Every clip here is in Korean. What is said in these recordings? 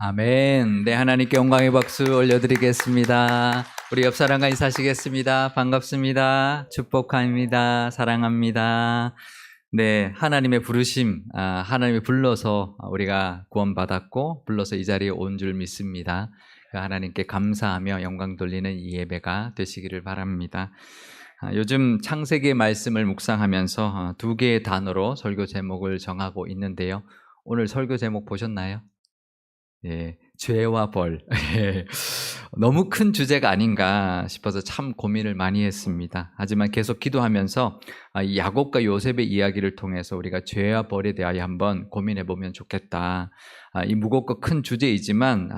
아멘. 네, 하나님께 영광의 박수 올려드리겠습니다. 우리 옆 사람과 인사하시겠습니다. 반갑습니다. 축복합니다. 사랑합니다. 네, 하나님의 부르심, 하나님이 불러서 우리가 구원받았고 불러서 이 자리에 온 줄 믿습니다. 하나님께 감사하며 영광 돌리는 이 예배가 되시기를 바랍니다. 요즘 창세기의 말씀을 묵상하면서 두 개의 단어로 설교 제목을 정하고 있는데요. 오늘 설교 제목 보셨나요? 예, 죄와 벌. 예, 너무 큰 주제가 아닌가 싶어서 참 고민을 많이 했습니다. 하지만 계속 기도하면서 이 야곱과 요셉의 이야기를 통해서 우리가 죄와 벌에 대하여 한번 고민해 보면 좋겠다. 이 무겁고 큰 주제이지만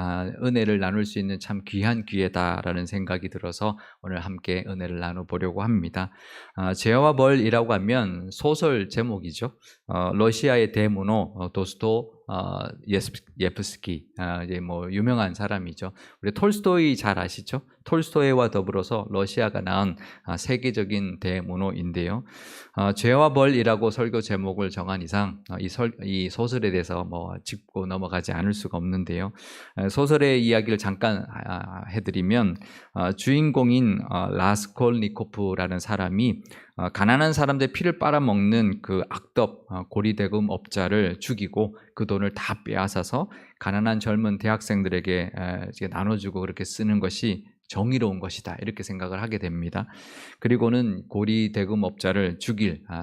은혜를 나눌 수 있는 참 귀한 기회다라는 생각이 들어서 오늘 함께 은혜를 나눠보려고 합니다. 죄와 벌이라고 하면 소설 제목이죠. 러시아의 대문호 도스토 예프스키, 이제 뭐 유명한 사람이죠. 우리 톨스토이 잘 아시죠? 톨스토이와 더불어서 러시아가 낳은 세계적인 대문호인데요. 죄와 벌이라고 설교 제목을 정한 이상 이 소설에 대해서 뭐 짚고 넘어가지 않을 수가 없는데요. 소설의 이야기를 잠깐 해드리면 주인공인 라스콜니코프라는 사람이 가난한 사람들의 피를 빨아먹는 그 악덕 고리대금 업자를 죽이고 그 돈을 다 빼앗아서 가난한 젊은 대학생들에게 나눠주고 그렇게 쓰는 것이 정의로운 것이다, 이렇게 생각을 하게 됩니다. 그리고는 고리대금업자를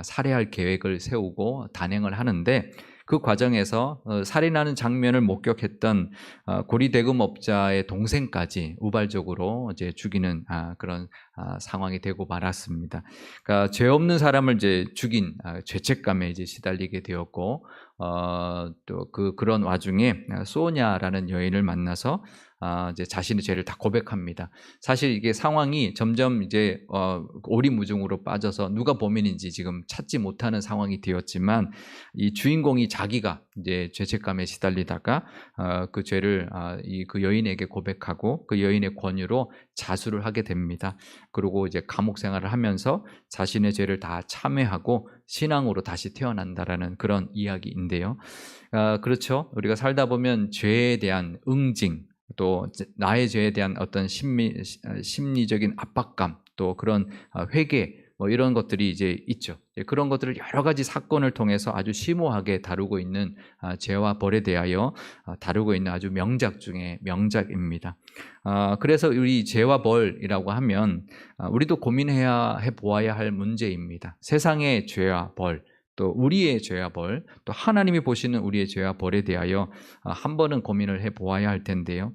살해할 계획을 세우고 단행을 하는데 그 과정에서 살인하는 장면을 목격했던 고리대금업자의 동생까지 우발적으로 이제 죽이는 그런 상황이 되고 말았습니다. 그러니까 죄 없는 사람을 이제 죽인 죄책감에 이제 시달리게 되었고, 또 그런 와중에 소냐라는 여인을 만나서 이제 자신의 죄를 다 고백합니다. 사실 이게 상황이 점점 이제 오리무중으로 빠져서 누가 범인인지 지금 찾지 못하는 상황이 되었지만, 이 주인공이 자기가 이제 죄책감에 시달리다가 그 죄를 그 여인에게 고백하고 그 여인의 권유로 자수를 하게 됩니다. 그리고 이제 감옥 생활을 하면서 자신의 죄를 다 참회하고 신앙으로 다시 태어난다라는 그런 이야기인데요. 그렇죠. 우리가 살다 보면 죄에 대한 응징, 또 나의 죄에 대한 어떤 심리적인 압박감, 또 그런 회개, 뭐 이런 것들이 이제 있죠. 그런 것들을 여러 가지 사건을 통해서 아주 심오하게 다루고 있는 죄와 벌에 대하여 다루고 있는 아주 명작 중에 명작입니다. 그래서 우리 죄와 벌이라고 하면 우리도 고민해야 해보아야 할 문제입니다. 세상의 죄와 벌, 또 우리의 죄와 벌, 또 하나님이 보시는 우리의 죄와 벌에 대하여 한 번은 고민을 해보아야 할 텐데요.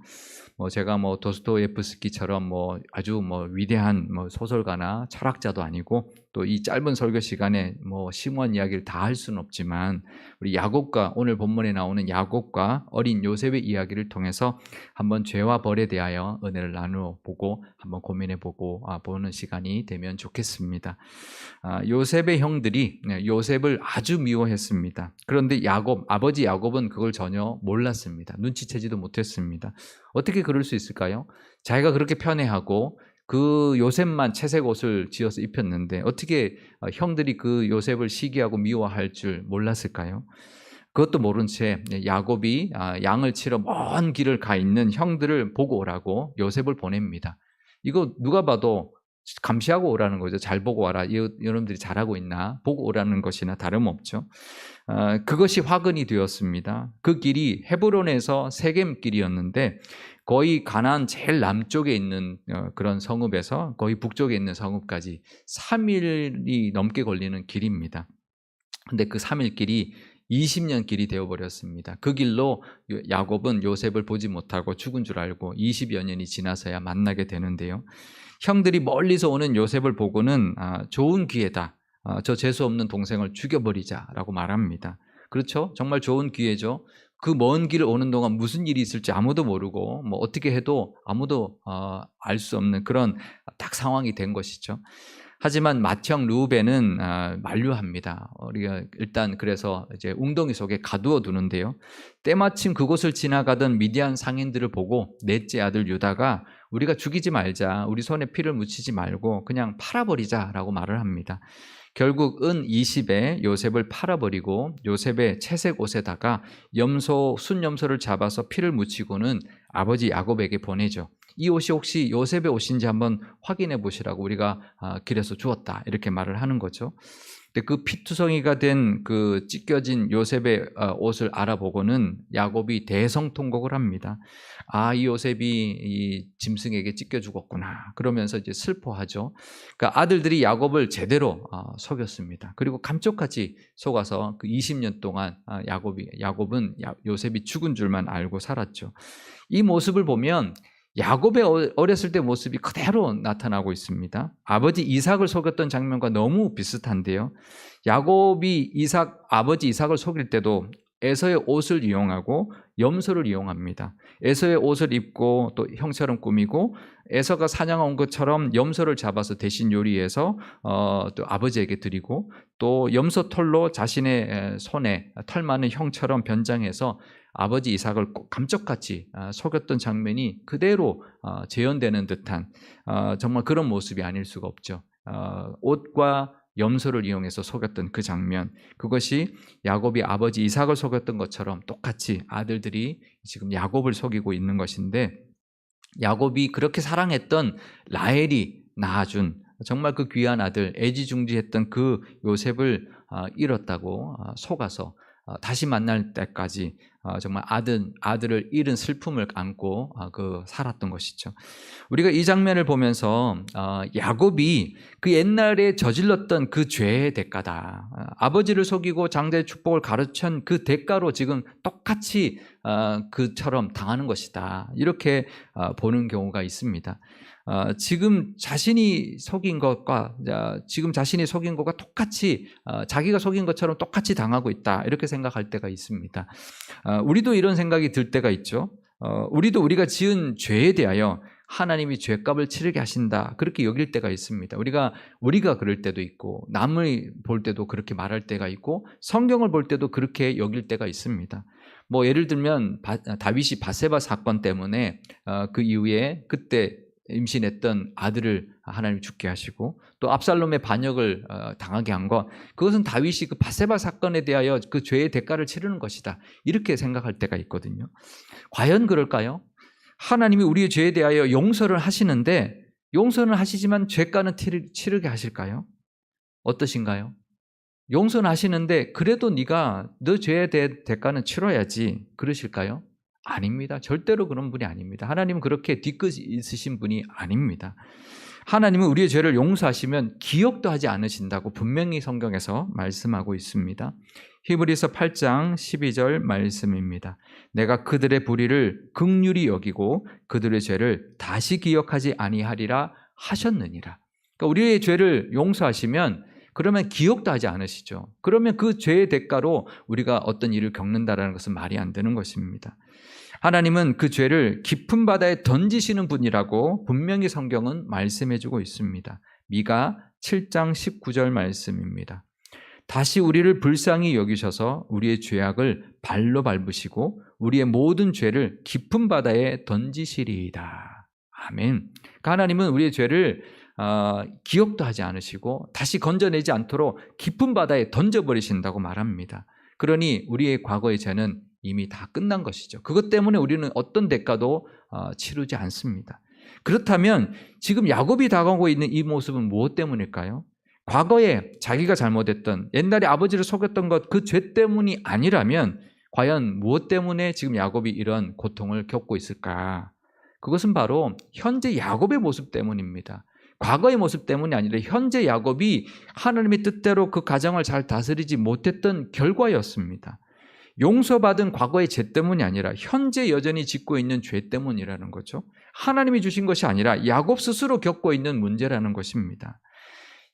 제가 도스토예프스키처럼 아주 위대한 소설가나 철학자도 아니고, 또 이 짧은 설교 시간에 심오한 이야기를 다 할 수는 없지만, 우리 야곱과, 오늘 본문에 나오는 야곱과 어린 요셉의 이야기를 통해서 한번 죄와 벌에 대하여 은혜를 나누어 보고 한번 고민해 보고 보는 시간이 되면 좋겠습니다. 요셉의 형들이 요셉을 아주 미워했습니다. 그런데 아버지 야곱은 그걸 전혀 몰랐습니다. 눈치채지도 못했습니다. 어떻게 그럴 수 있을까요? 자기가 그렇게 편애하고 그 요셉만 채색 옷을 지어서 입혔는데 어떻게 형들이 그 요셉을 시기하고 미워할 줄 몰랐을까요? 그것도 모른 채 야곱이 양을 치러 먼 길을 가 있는 형들을 보고 오라고 요셉을 보냅니다. 이거 누가 봐도 감시하고 오라는 거죠. 잘 보고 와라. 여러분들이 잘하고 있나 보고 오라는 것이나 다름없죠. 그것이 화근이 되었습니다. 그 길이 헤브론에서 세겜 길이었는데 거의 가나안 제일 남쪽에 있는 그런 성읍에서 거의 북쪽에 있는 성읍까지 3일이 넘게 걸리는 길입니다. 근데 그 3일 길이 20년 길이 되어버렸습니다. 그 길로 야곱은 요셉을 보지 못하고 죽은 줄 알고 20여 년이 지나서야 만나게 되는데요. 형들이 멀리서 오는 요셉을 보고는 좋은 기회다, 저 재수없는 동생을 죽여버리자라고 말합니다. 그렇죠? 정말 좋은 기회죠. 그 먼 길을 오는 동안 무슨 일이 있을지 아무도 모르고 어떻게 해도 아무도 알 수 없는 그런 딱 상황이 된 것이죠. 하지만 맏형 르우벤은 만류합니다. 우리가 일단 그래서 이제 웅덩이 속에 가두어 두는데요. 때마침 그곳을 지나가던 미디안 상인들을 보고 넷째 아들 유다가 우리가 죽이지 말자, 우리 손에 피를 묻히지 말고 그냥 팔아버리자라고 말을 합니다. 결국 은 20에 요셉을 팔아버리고 요셉의 채색 옷에다가 순염소를 잡아서 피를 묻히고는 아버지 야곱에게 보내죠. 이 옷이 혹시 요셉의 옷인지 한번 확인해 보시라고 우리가 길에서 주었다, 이렇게 말을 하는 거죠. 근데 그 피투성이가 된 그 찢겨진 요셉의 옷을 알아보고는 야곱이 대성통곡을 합니다. 이 요셉이 이 짐승에게 찢겨 죽었구나, 그러면서 이제 슬퍼하죠. 그러니까 아들들이 야곱을 제대로 속였습니다. 그리고 감쪽같이 속아서 그 20년 동안 야곱은 요셉이 죽은 줄만 알고 살았죠. 이 모습을 보면 야곱의 어렸을 때 모습이 그대로 나타나고 있습니다. 아버지 이삭을 속였던 장면과 너무 비슷한데요. 야곱이 아버지 이삭을 속일 때도 에서의 옷을 이용하고 염소를 이용합니다. 에서의 옷을 입고 또 형처럼 꾸미고 에서가 사냥한 것처럼 염소를 잡아서 대신 요리해서 또 아버지에게 드리고, 또 염소 털로 자신의 손에 털 많은 형처럼 변장해서 아버지 이삭을 감쪽같이 속였던 장면이 그대로 재현되는 듯한 정말 그런 모습이 아닐 수가 없죠. 옷과 염소를 이용해서 속였던 그 장면, 그것이 야곱이 아버지 이삭을 속였던 것처럼 똑같이 아들들이 지금 야곱을 속이고 있는 것인데, 야곱이 그렇게 사랑했던 라헬이 낳아준 정말 그 귀한 아들, 애지중지했던 그 요셉을 잃었다고 속아서 다시 만날 때까지 정말 아들을 잃은 슬픔을 안고 살았던 것이죠. 우리가 이 장면을 보면서 야곱이 그 옛날에 저질렀던 그 죄의 대가다, 아버지를 속이고 장자의 축복을 가로챈 그 대가로 지금 똑같이 그처럼 당하는 것이다, 이렇게 보는 경우가 있습니다. 지금 자신이 속인 것과 똑같이 자기가 속인 것처럼 똑같이 당하고 있다, 이렇게 생각할 때가 있습니다. 우리도 이런 생각이 들 때가 있죠. 우리가 지은 죄에 대하여 하나님이 죄값을 치르게 하신다, 그렇게 여길 때가 있습니다. 우리가 그럴 때도 있고, 남을 볼 때도 그렇게 말할 때가 있고, 성경을 볼 때도 그렇게 여길 때가 있습니다. 예를 들면 다윗이 밧세바 사건 때문에 그 이후에 그때 임신했던 아들을 하나님이 죽게 하시고, 또 압살롬의 반역을 당하게 한 것, 그것은 다윗이 그 밧세바 사건에 대하여 그 죄의 대가를 치르는 것이다, 이렇게 생각할 때가 있거든요. 과연 그럴까요? 하나님이 우리의 죄에 대하여 용서를 하시는데, 용서는 하시지만 죄가는 치르게 하실까요? 어떠신가요? 용서는 하시는데 그래도 너 죄에 대해 대가는 치러야지, 그러실까요? 아닙니다. 절대로 그런 분이 아닙니다. 하나님은 그렇게 뒤끝이 있으신 분이 아닙니다. 하나님은 우리의 죄를 용서하시면 기억도 하지 않으신다고 분명히 성경에서 말씀하고 있습니다. 히브리서 8장 12절 말씀입니다. 내가 그들의 불의를 긍휼히 여기고 그들의 죄를 다시 기억하지 아니하리라 하셨느니라. 그러니까 우리의 죄를 용서하시면 그러면 기억도 하지 않으시죠. 그러면 그 죄의 대가로 우리가 어떤 일을 겪는다는 것은 말이 안 되는 것입니다. 하나님은 그 죄를 깊은 바다에 던지시는 분이라고 분명히 성경은 말씀해주고 있습니다. 미가 7장 19절 말씀입니다. 다시 우리를 불쌍히 여기셔서 우리의 죄악을 발로 밟으시고 우리의 모든 죄를 깊은 바다에 던지시리이다. 아멘. 그러니까 하나님은 우리의 죄를 기억도 하지 않으시고 다시 건져내지 않도록 깊은 바다에 던져버리신다고 말합니다. 그러니 우리의 과거의 죄는 이미 다 끝난 것이죠. 그것 때문에 우리는 어떤 대가도 치르지 않습니다. 그렇다면 지금 야곱이 당하고 있는 이 모습은 무엇 때문일까요? 과거에 자기가 잘못했던, 옛날에 아버지를 속였던 것, 그 죄 때문이 아니라면 과연 무엇 때문에 지금 야곱이 이런 고통을 겪고 있을까? 그것은 바로 현재 야곱의 모습 때문입니다. 과거의 모습 때문이 아니라 현재 야곱이 하나님의 뜻대로 그 가정을 잘 다스리지 못했던 결과였습니다. 용서받은 과거의 죄 때문이 아니라 현재 여전히 짓고 있는 죄 때문이라는 거죠. 하나님이 주신 것이 아니라 야곱 스스로 겪고 있는 문제라는 것입니다.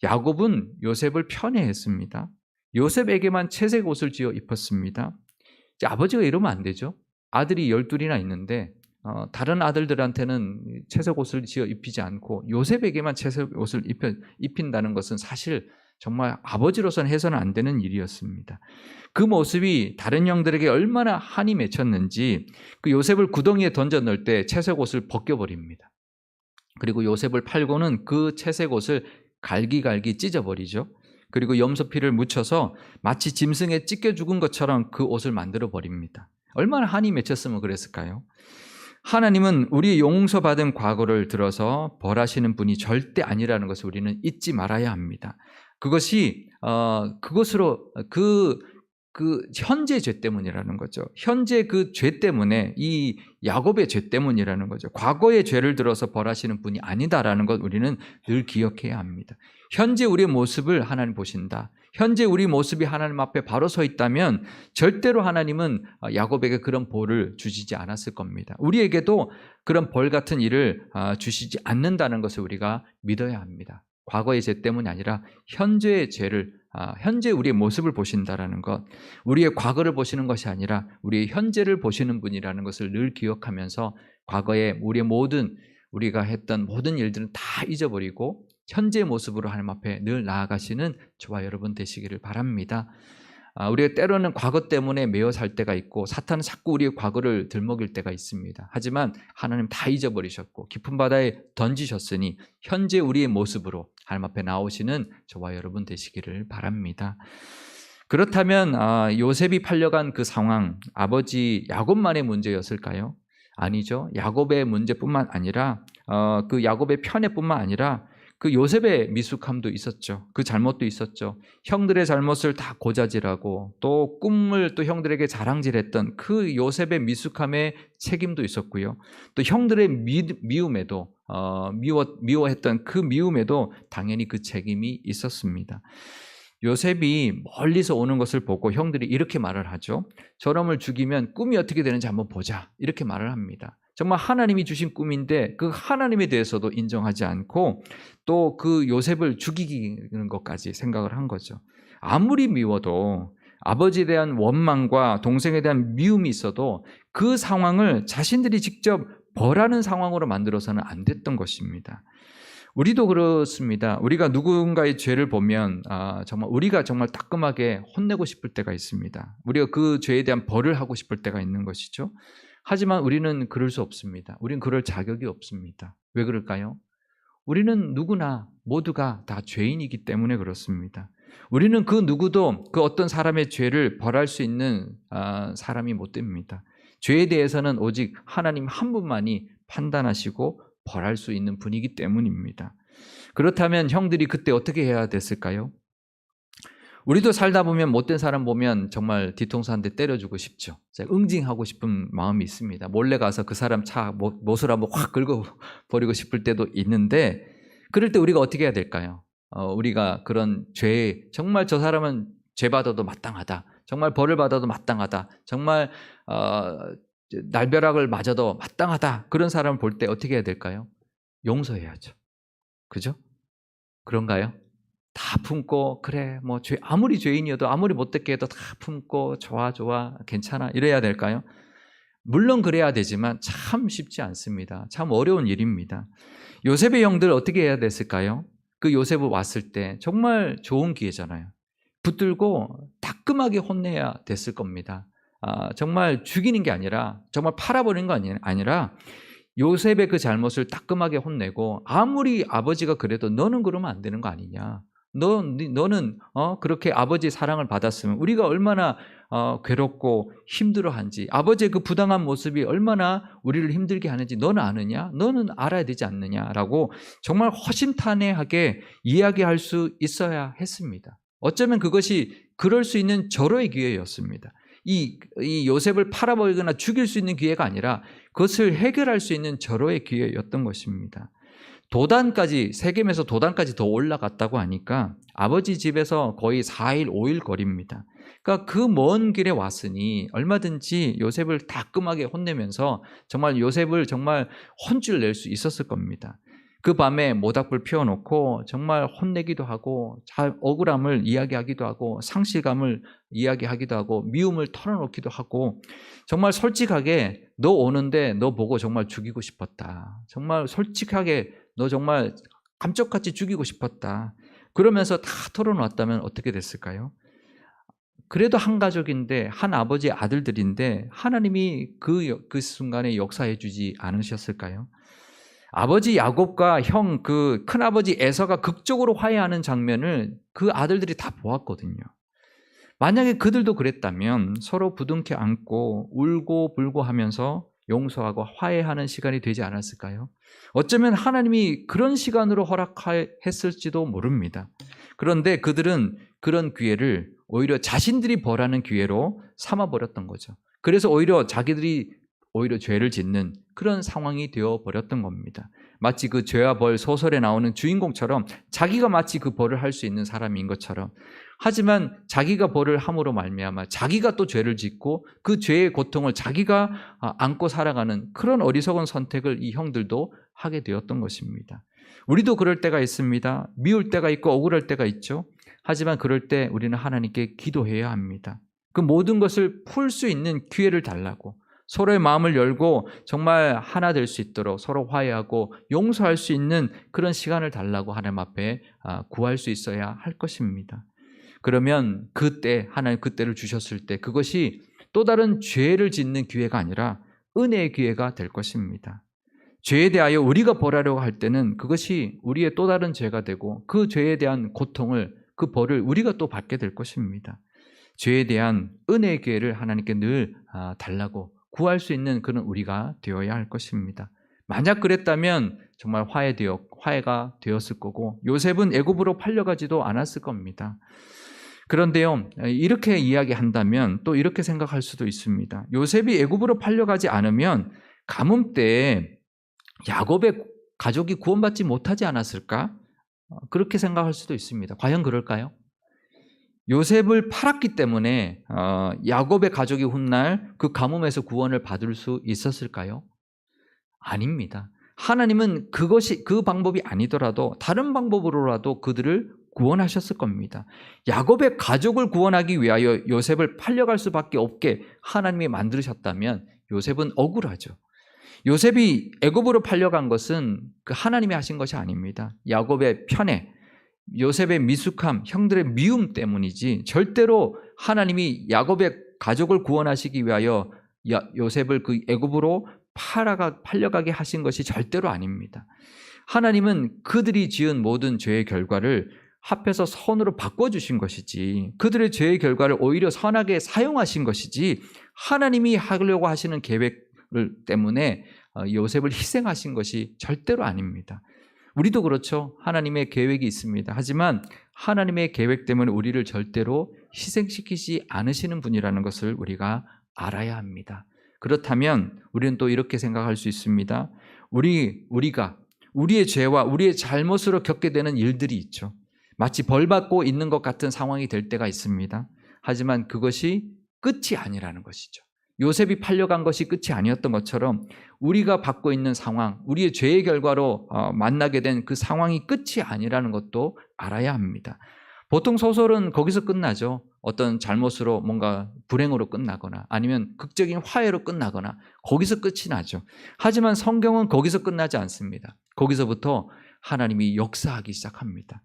야곱은 요셉을 편애했습니다. 요셉에게만 채색 옷을 지어 입혔습니다. 이제 아버지가 이러면 안 되죠. 아들이 12이나 있는데 다른 아들들한테는 채색 옷을 지어 입히지 않고 요셉에게만 채색 옷을 입힌다는 것은 사실 정말 아버지로서는 해서는 안 되는 일이었습니다. 그 모습이 다른 형들에게 얼마나 한이 맺혔는지 그 요셉을 구덩이에 던져 넣을 때 채색 옷을 벗겨버립니다. 그리고 요셉을 팔고는 그 채색 옷을 갈기갈기 찢어버리죠. 그리고 염소피를 묻혀서 마치 짐승에 찢겨 죽은 것처럼 그 옷을 만들어 버립니다. 얼마나 한이 맺혔으면 그랬을까요? 하나님은 우리 용서받은 과거를 들어서 벌하시는 분이 절대 아니라는 것을 우리는 잊지 말아야 합니다. 그것이 그것으로 그 현재 죄 때문이라는 거죠. 현재 그 죄 때문에, 이 야곱의 죄 때문이라는 거죠. 과거의 죄를 들어서 벌하시는 분이 아니다라는 것 우리는 늘 기억해야 합니다. 현재 우리의 모습을 하나님 보신다. 현재 우리 모습이 하나님 앞에 바로 서 있다면 절대로 하나님은 야곱에게 그런 벌을 주시지 않았을 겁니다. 우리에게도 그런 벌 같은 일을 주시지 않는다는 것을 우리가 믿어야 합니다. 과거의 죄 때문이 아니라 현재의 죄를, 현재 우리의 모습을 보신다라는 것, 우리의 과거를 보시는 것이 아니라 우리의 현재를 보시는 분이라는 것을 늘 기억하면서 과거에 우리가 했던 모든 일들은 다 잊어버리고 현재의 모습으로 하나님 앞에 늘 나아가시는 저와 여러분 되시기를 바랍니다. 우리가 때로는 과거 때문에 매어 살 때가 있고 사탄은 자꾸 우리의 과거를 들먹일 때가 있습니다. 하지만 하나님 다 잊어버리셨고 깊은 바다에 던지셨으니 현재 우리의 모습으로 하나님 앞에 나오시는 저와 여러분 되시기를 바랍니다. 그렇다면 요셉이 팔려간 그 상황, 아버지 야곱만의 문제였을까요? 아니죠. 야곱의 문제뿐만 아니라 그 야곱의 편애뿐만 아니라 그 요셉의 미숙함도 있었죠. 그 잘못도 있었죠. 형들의 잘못을 다 고자질하고 또 꿈을 또 형들에게 자랑질했던 그 요셉의 미숙함의 책임도 있었고요. 또 형들의 미움에도 미워했던 그 미움에도 당연히 그 책임이 있었습니다. 요셉이 멀리서 오는 것을 보고 형들이 이렇게 말을 하죠. 저놈을 죽이면 꿈이 어떻게 되는지 한번 보자. 이렇게 말을 합니다. 정말 하나님이 주신 꿈인데 그 하나님에 대해서도 인정하지 않고 또 그 요셉을 죽이는 것까지 생각을 한 거죠. 아무리 미워도 아버지에 대한 원망과 동생에 대한 미움이 있어도 그 상황을 자신들이 직접 벌하는 상황으로 만들어서는 안 됐던 것입니다. 우리도 그렇습니다. 우리가 누군가의 죄를 보면 우리가 정말 따끔하게 혼내고 싶을 때가 있습니다. 우리가 그 죄에 대한 벌을 하고 싶을 때가 있는 것이죠. 하지만 우리는 그럴 수 없습니다. 우리는 그럴 자격이 없습니다. 왜 그럴까요? 우리는 누구나 모두가 다 죄인이기 때문에 그렇습니다. 우리는 그 누구도 그 어떤 사람의 죄를 벌할 수 있는 사람이 못 됩니다. 죄에 대해서는 오직 하나님 한 분만이 판단하시고 벌할 수 있는 분이기 때문입니다. 그렇다면 형들이 그때 어떻게 해야 됐을까요? 우리도 살다 보면 못된 사람 보면 정말 뒤통수 한 대 때려주고 싶죠. 응징하고 싶은 마음이 있습니다. 몰래 가서 그 사람 차 못을 한번 확 긁어버리고 싶을 때도 있는데 그럴 때 우리가 어떻게 해야 될까요? 우리가 그런 죄에 정말 저 사람은 죄 받아도 마땅하다. 정말 벌을 받아도 마땅하다. 정말 날벼락을 맞아도 마땅하다. 그런 사람을 볼 때 어떻게 해야 될까요? 용서해야죠. 그죠? 그런가요? 다 품고 그래 아무리 죄인이어도 아무리 못됐게 해도 다 품고 좋아 괜찮아 이래야 될까요? 물론 그래야 되지만 참 쉽지 않습니다. 참 어려운 일입니다. 요셉의 형들 어떻게 해야 됐을까요? 그 요셉을 왔을 때 정말 좋은 기회잖아요. 붙들고 따끔하게 혼내야 됐을 겁니다. 정말 죽이는 게 아니라 정말 팔아버리는 거 아니라 요셉의 그 잘못을 따끔하게 혼내고 아무리 아버지가 그래도 너는 그러면 안 되는 거 아니냐. 너는 그렇게 아버지의 사랑을 받았으면 우리가 얼마나 괴롭고 힘들어한지 아버지의 그 부당한 모습이 얼마나 우리를 힘들게 하는지 너는 아느냐? 너는 알아야 되지 않느냐라고 정말 허심탄회하게 이야기할 수 있어야 했습니다. 어쩌면 그것이 그럴 수 있는 절호의 기회였습니다. 이 요셉을 팔아버리거나 죽일 수 있는 기회가 아니라 그것을 해결할 수 있는 절호의 기회였던 것입니다. 세겜에서 도단까지 더 올라갔다고 하니까 아버지 집에서 거의 4일, 5일 거리입니다. 그러니까 그 먼 길에 왔으니 얼마든지 요셉을 따끔하게 혼내면서 정말 요셉을 정말 혼쭐 낼 수 있었을 겁니다. 그 밤에 모닥불 피워놓고 정말 혼내기도 하고 억울함을 이야기하기도 하고 상실감을 이야기하기도 하고 미움을 털어놓기도 하고 정말 솔직하게 너 오는데 너 보고 정말 죽이고 싶었다. 정말 솔직하게 너 정말 감쪽같이 죽이고 싶었다. 그러면서 다 털어놓았다면 어떻게 됐을까요? 그래도 한 가족인데 한 아버지의 아들들인데 하나님이 그 순간에 역사해 주지 않으셨을까요? 아버지 야곱과 형 그 큰아버지 에서가 극적으로 화해하는 장면을 그 아들들이 다 보았거든요. 만약에 그들도 그랬다면 서로 부둥켜 안고 울고 불고 하면서 용서하고 화해하는 시간이 되지 않았을까요? 어쩌면 하나님이 그런 시간으로 허락했을지도 모릅니다. 그런데 그들은 그런 기회를 오히려 자신들이 벌하는 기회로 삼아버렸던 거죠. 그래서 오히려 자기들이 오히려 죄를 짓는 그런 상황이 되어버렸던 겁니다. 마치 그 죄와 벌 소설에 나오는 주인공처럼 자기가 마치 그 벌을 할 수 있는 사람인 것처럼, 하지만 자기가 벌을 함으로 말미암아 자기가 또 죄를 짓고 그 죄의 고통을 자기가 안고 살아가는 그런 어리석은 선택을 이 형들도 하게 되었던 것입니다. 우리도 그럴 때가 있습니다. 미울 때가 있고 억울할 때가 있죠. 하지만 그럴 때 우리는 하나님께 기도해야 합니다. 그 모든 것을 풀 수 있는 기회를 달라고, 서로의 마음을 열고 정말 하나 될 수 있도록 서로 화해하고 용서할 수 있는 그런 시간을 달라고 하나님 앞에 구할 수 있어야 할 것입니다. 그러면 그때 하나님 그때를 주셨을 때 그것이 또 다른 죄를 짓는 기회가 아니라 은혜의 기회가 될 것입니다. 죄에 대하여 우리가 벌하려고 할 때는 그것이 우리의 또 다른 죄가 되고 그 죄에 대한 고통을, 그 벌을 우리가 또 받게 될 것입니다. 죄에 대한 은혜의 기회를 하나님께 늘 달라고 구할 수 있는 그런 우리가 되어야 할 것입니다. 만약 그랬다면 정말 화해가 되었을 거고 요셉은 애굽으로 팔려가지도 않았을 겁니다. 그런데요, 이렇게 이야기한다면 또 이렇게 생각할 수도 있습니다. 요셉이 애굽으로 팔려가지 않으면 가뭄 때 야곱의 가족이 구원받지 못하지 않았을까? 그렇게 생각할 수도 있습니다. 과연 그럴까요? 요셉을 팔았기 때문에 야곱의 가족이 훗날 그 가뭄에서 구원을 받을 수 있었을까요? 아닙니다. 하나님은 그 방법이 아니더라도 다른 방법으로라도 그들을 구원하셨을 겁니다. 야곱의 가족을 구원하기 위하여 요셉을 팔려갈 수밖에 없게 하나님이 만드셨다면 요셉은 억울하죠. 요셉이 애굽으로 팔려간 것은 그 하나님이 하신 것이 아닙니다. 야곱의 편애, 요셉의 미숙함, 형들의 미움 때문이지 절대로 하나님이 야곱의 가족을 구원하시기 위하여 요셉을 그 애굽으로 팔려가게 하신 것이 절대로 아닙니다. 하나님은 그들이 지은 모든 죄의 결과를 합해서 선으로 바꿔주신 것이지, 그들의 죄의 결과를 오히려 선하게 사용하신 것이지, 하나님이 하려고 하시는 계획 때문에 요셉을 희생하신 것이 절대로 아닙니다. 우리도 그렇죠. 하나님의 계획이 있습니다. 하지만 하나님의 계획 때문에 우리를 절대로 희생시키지 않으시는 분이라는 것을 우리가 알아야 합니다. 그렇다면 우리는 또 이렇게 생각할 수 있습니다. 우리가 우리의 죄와 우리의 잘못으로 겪게 되는 일들이 있죠. 마치 벌받고 있는 것 같은 상황이 될 때가 있습니다. 하지만 그것이 끝이 아니라는 것이죠. 요셉이 팔려간 것이 끝이 아니었던 것처럼 우리가 받고 있는 상황, 우리의 죄의 결과로 만나게 된 그 상황이 끝이 아니라는 것도 알아야 합니다. 보통 소설은 거기서 끝나죠. 어떤 잘못으로 뭔가 불행으로 끝나거나 아니면 극적인 화해로 끝나거나 거기서 끝이 나죠. 하지만 성경은 거기서 끝나지 않습니다. 거기서부터 하나님이 역사하기 시작합니다.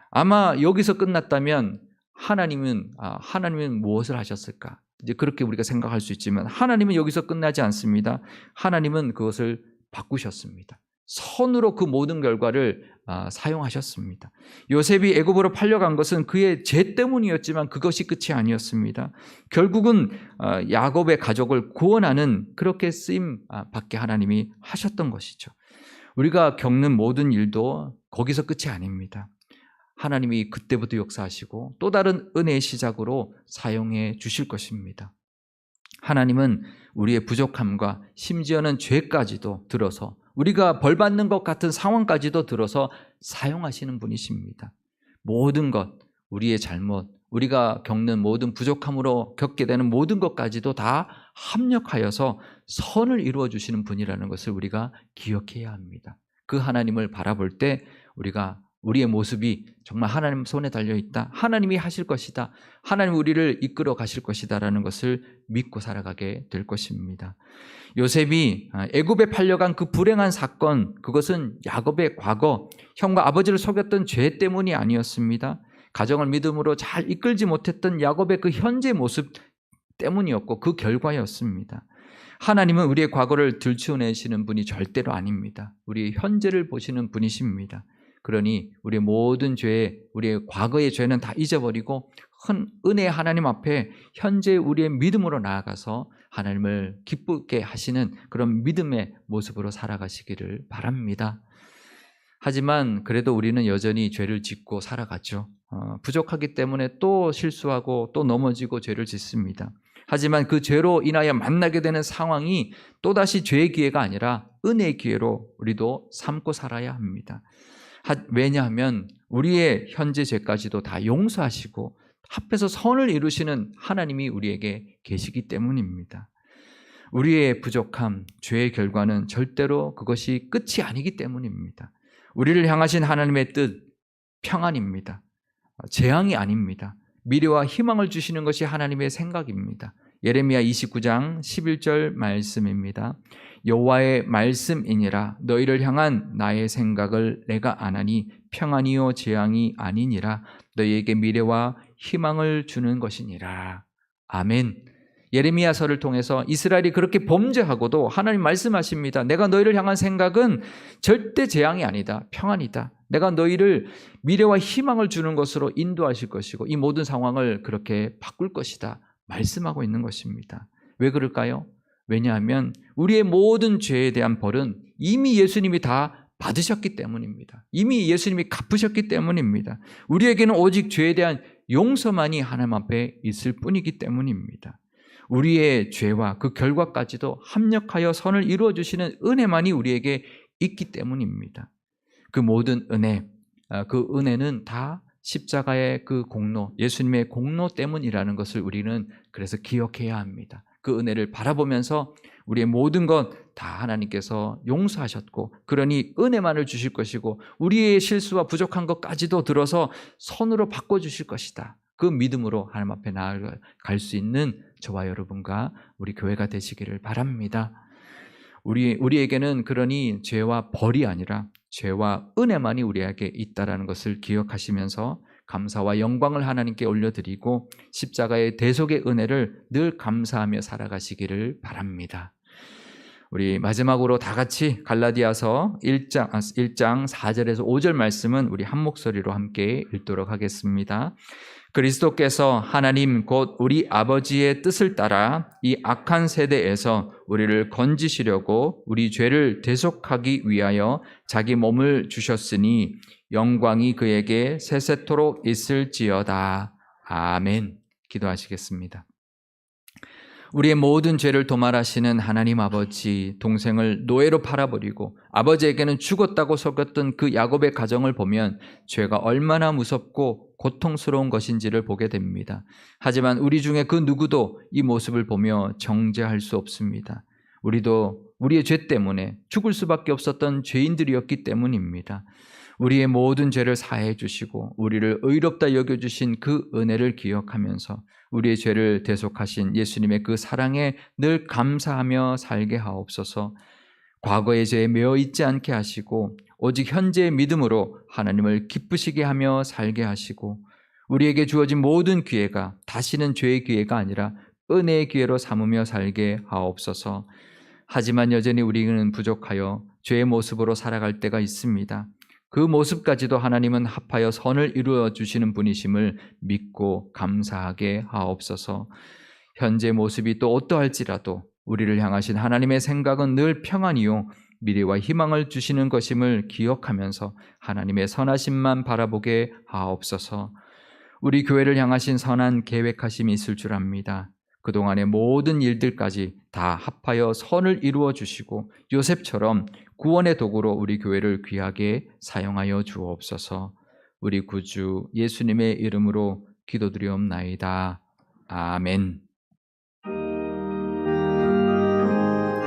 아마 여기서 끝났다면 하나님은 무엇을 하셨을까? 이제 그렇게 우리가 생각할 수 있지만 하나님은 여기서 끝나지 않습니다. 하나님은 그것을 바꾸셨습니다. 선으로 그 모든 결과를 사용하셨습니다. 요셉이 애굽으로 팔려간 것은 그의 죄 때문이었지만 그것이 끝이 아니었습니다. 결국은 야곱의 가족을 구원하는 그렇게 쓰임 받게 하나님이 하셨던 것이죠. 우리가 겪는 모든 일도 거기서 끝이 아닙니다. 하나님이 그때부터 역사하시고 또 다른 은혜의 시작으로 사용해 주실 것입니다. 하나님은 우리의 부족함과 심지어는 죄까지도 들어서 우리가 벌받는 것 같은 상황까지도 들어서 사용하시는 분이십니다. 모든 것, 우리의 잘못, 우리가 겪는 모든 부족함으로 겪게 되는 모든 것까지도 다 합력하여서 선을 이루어 주시는 분이라는 것을 우리가 기억해야 합니다. 그 하나님을 바라볼 때 우리의 모습이 정말 하나님 손에 달려있다, 하나님이 하실 것이다, 하나님이 우리를 이끌어 가실 것이다 라는 것을 믿고 살아가게 될 것입니다. 요셉이 애굽에 팔려간 그 불행한 사건, 그것은 야곱의 과거, 형과 아버지를 속였던 죄 때문이 아니었습니다. 가정을 믿음으로 잘 이끌지 못했던 야곱의 그 현재 모습 때문이었고 그 결과였습니다. 하나님은 우리의 과거를 들추어내시는 분이 절대로 아닙니다. 우리의 현재를 보시는 분이십니다. 그러니 우리의 모든 죄, 우리의 과거의 죄는 다 잊어버리고 은혜의 하나님 앞에 현재 우리의 믿음으로 나아가서 하나님을 기쁘게 하시는 그런 믿음의 모습으로 살아가시기를 바랍니다. 하지만 그래도 우리는 여전히 죄를 짓고 살아가죠. 부족하기 때문에 또 실수하고 또 넘어지고 죄를 짓습니다. 하지만 그 죄로 인하여 만나게 되는 상황이 또다시 죄의 기회가 아니라 은혜의 기회로 우리도 삼고 살아야 합니다. 왜냐하면 우리의 현재 죄까지도 다 용서하시고 합해서 선을 이루시는 하나님이 우리에게 계시기 때문입니다. 우리의 부족함, 죄의 결과는 절대로 그것이 끝이 아니기 때문입니다. 우리를 향하신 하나님의 뜻, 평안입니다. 재앙이 아닙니다. 미래와 희망을 주시는 것이 하나님의 생각입니다. 예레미야 29장 11절 말씀입니다. 여호와의 말씀이니라 너희를 향한 나의 생각을 내가 아나니 평안이요 재앙이 아니니라 너희에게 미래와 희망을 주는 것이니라. 아멘. 예레미야서를 통해서 이스라엘이 그렇게 범죄하고도 하나님 말씀하십니다. 내가 너희를 향한 생각은 절대 재앙이 아니다. 평안이다. 내가 너희를 미래와 희망을 주는 것으로 인도하실 것이고 이 모든 상황을 그렇게 바꿀 것이다. 말씀하고 있는 것입니다. 왜 그럴까요? 왜냐하면 우리의 모든 죄에 대한 벌은 이미 예수님이 다 받으셨기 때문입니다. 이미 예수님이 갚으셨기 때문입니다. 우리에게는 오직 죄에 대한 용서만이 하나님 앞에 있을 뿐이기 때문입니다. 우리의 죄와 그 결과까지도 합력하여 선을 이루어 주시는 은혜만이 우리에게 있기 때문입니다. 그 모든 은혜, 그 은혜는 다 십자가의 그 공로, 예수님의 공로 때문이라는 것을 우리는 그래서 기억해야 합니다. 그 은혜를 바라보면서 우리의 모든 것 다 하나님께서 용서하셨고 그러니 은혜만을 주실 것이고 우리의 실수와 부족한 것까지도 들어서 선으로 바꿔주실 것이다. 그 믿음으로 하나님 앞에 나아갈 수 있는 저와 여러분과 우리 교회가 되시기를 바랍니다. 우리에게는 그러니 죄와 벌이 아니라 죄와 은혜만이 우리에게 있다는 것을 기억하시면서 감사와 영광을 하나님께 올려드리고 십자가의 대속의 은혜를 늘 감사하며 살아가시기를 바랍니다. 우리 마지막으로 다 같이 갈라디아서 1장 4절에서 5절 말씀은 우리 한 목소리로 함께 읽도록 하겠습니다. 그리스도께서 하나님 곧 우리 아버지의 뜻을 따라 이 악한 세대에서 우리를 건지시려고 우리 죄를 대속하기 위하여 자기 몸을 주셨으니 영광이 그에게 세세토록 있을지어다. 아멘. 기도하시겠습니다. 우리의 모든 죄를 도말하시는 하나님 아버지, 동생을 노예로 팔아버리고 아버지에게는 죽었다고 속였던 그 야곱의 가정을 보면 죄가 얼마나 무섭고 고통스러운 것인지를 보게 됩니다. 하지만 우리 중에 그 누구도 이 모습을 보며 정죄할 수 없습니다. 우리도 우리의 죄 때문에 죽을 수밖에 없었던 죄인들이었기 때문입니다. 우리의 모든 죄를 사해 주시고 우리를 의롭다 여겨주신 그 은혜를 기억하면서 우리의 죄를 대속하신 예수님의 그 사랑에 늘 감사하며 살게 하옵소서. 과거의 죄에 매어 있지 않게 하시고 오직 현재의 믿음으로 하나님을 기쁘시게 하며 살게 하시고 우리에게 주어진 모든 기회가 다시는 죄의 기회가 아니라 은혜의 기회로 삼으며 살게 하옵소서. 하지만 여전히 우리는 부족하여 죄의 모습으로 살아갈 때가 있습니다. 그 모습까지도 하나님은 합하여 선을 이루어 주시는 분이심을 믿고 감사하게 하옵소서. 현재 모습이 또 어떠할지라도 우리를 향하신 하나님의 생각은 늘 평안이요 미래와 희망을 주시는 것임을 기억하면서 하나님의 선하심만 바라보게 하옵소서. 우리 교회를 향하신 선한 계획하심이 있을 줄 압니다. 그동안의 모든 일들까지 다 합하여 선을 이루어 주시고 요셉처럼 구원의 도구로 우리 교회를 귀하게 사용하여 주옵소서. 우리 구주 예수님의 이름으로 기도드리옵나이다. 아멘.